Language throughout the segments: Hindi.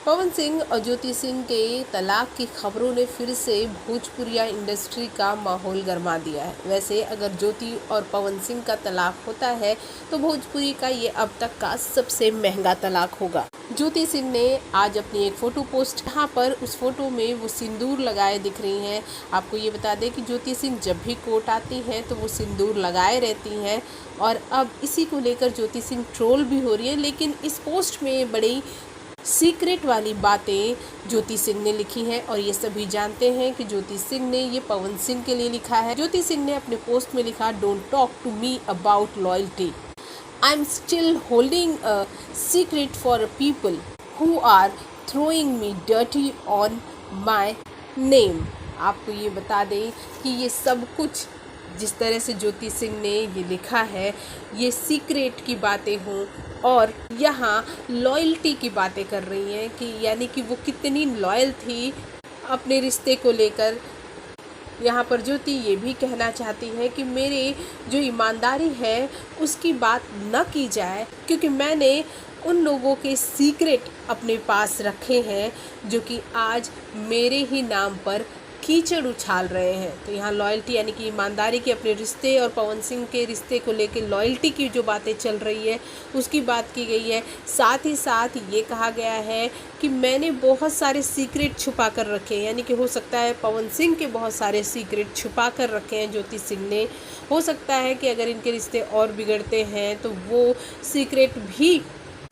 पवन सिंह और ज्योति सिंह के तलाक की खबरों ने फिर से भोजपुरिया इंडस्ट्री का माहौल गरमा दिया है। वैसे अगर ज्योति और पवन सिंह का तलाक होता है तो भोजपुरी का ये अब तक का सबसे महंगा तलाक होगा। ज्योति सिंह ने आज अपनी एक फ़ोटो पोस्ट, यहाँ पर उस फोटो में वो सिंदूर लगाए दिख रही हैं। आपको ये बता दें कि ज्योति सिंह जब भी कोर्ट आती हैं तो वो सिंदूर लगाए रहती हैं और अब इसी को लेकर ज्योति सिंह ट्रोल भी हो रही है। लेकिन इस पोस्ट में बड़ी सीक्रेट वाली बातें ज्योति सिंह ने लिखी हैं और ये सभी जानते हैं कि ज्योति सिंह ने ये पवन सिंह के लिए लिखा है। ज्योति सिंह ने अपने पोस्ट में लिखा, don't talk to me about loyalty, I am still holding a secret for people who are throwing me dirty on my name. आपको ये बता दें कि ये सब कुछ जिस तरह से ज्योति सिंह ने ये लिखा है, ये सीक्रेट की बातें हों और यहाँ लॉयल्टी की बातें कर रही हैं कि यानी कि वो कितनी लॉयल थी अपने रिश्ते को लेकर। यहाँ पर ज्योति ये भी कहना चाहती है कि मेरे जो ईमानदारी है उसकी बात न की जाए, क्योंकि मैंने उन लोगों के सीक्रेट अपने पास रखे हैं जो कि आज मेरे ही नाम पर कीचड़ उछाल रहे हैं। तो यहाँ लॉयल्टी यानी कि ईमानदारी के अपने रिश्ते और पवन सिंह के रिश्ते को लेकर लॉयल्टी की जो बातें चल रही है उसकी बात की गई है। साथ ही साथ ये कहा गया है कि मैंने बहुत सारे सीक्रेट छुपा कर रखे हैं, यानी कि हो सकता है पवन सिंह के बहुत सारे सीक्रेट छुपा कर रखे हैं ज्योति सिंह ने। हो सकता है कि अगर इनके रिश्ते और बिगड़ते हैं तो वो सीक्रेट भी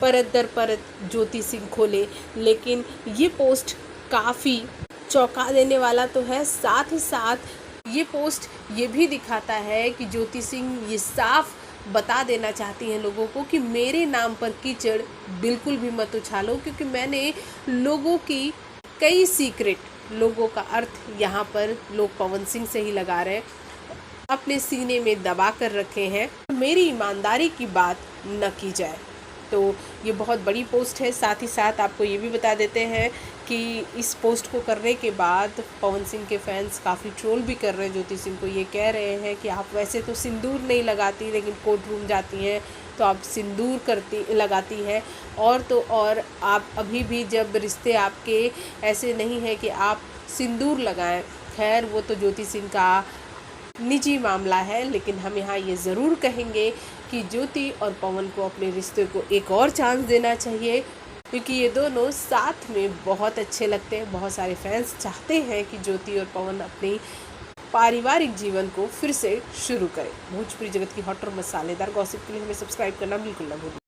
परत दर परत ज्योति सिंह खोले। लेकिन ये पोस्ट काफ़ी चौंका देने वाला तो है। साथ ही साथ ये पोस्ट ये भी दिखाता है कि ज्योति सिंह ये साफ बता देना चाहती हैं लोगों को कि मेरे नाम पर कीचड़ बिल्कुल भी मत उछालो, क्योंकि मैंने लोगों की कई सीक्रेट, लोगों का अर्थ यहाँ पर लोग पवन सिंह से ही लगा रहे हैं, अपने सीने में दबा कर रखे हैं। मेरी ईमानदारी की बात न की जाए। तो ये बहुत बड़ी पोस्ट है। साथ ही साथ आपको ये भी बता देते हैं कि इस पोस्ट को करने के बाद पवन सिंह के फैंस काफ़ी ट्रोल भी कर रहे हैं ज्योति सिंह को। ये कह रहे हैं कि आप वैसे तो सिंदूर नहीं लगाती, लेकिन कोर्ट रूम जाती हैं तो आप सिंदूर लगाती हैं, और तो और आप अभी भी जब रिश्ते आपके ऐसे नहीं हैं कि आप सिंदूर लगाएं। खैर वो तो ज्योति सिंह का निजी मामला है, लेकिन हम यहाँ ये ज़रूर कहेंगे कि ज्योति और पवन को अपने रिश्ते को एक और चांस देना चाहिए, क्योंकि ये दोनों साथ में बहुत अच्छे लगते हैं। बहुत सारे फैंस चाहते हैं कि ज्योति और पवन अपनी पारिवारिक जीवन को फिर से शुरू करें। भोजपुरी जगत की हॉट और मसालेदार गॉसिप के लिए हमें सब्सक्राइब करना बिल्कुल ना भूलें।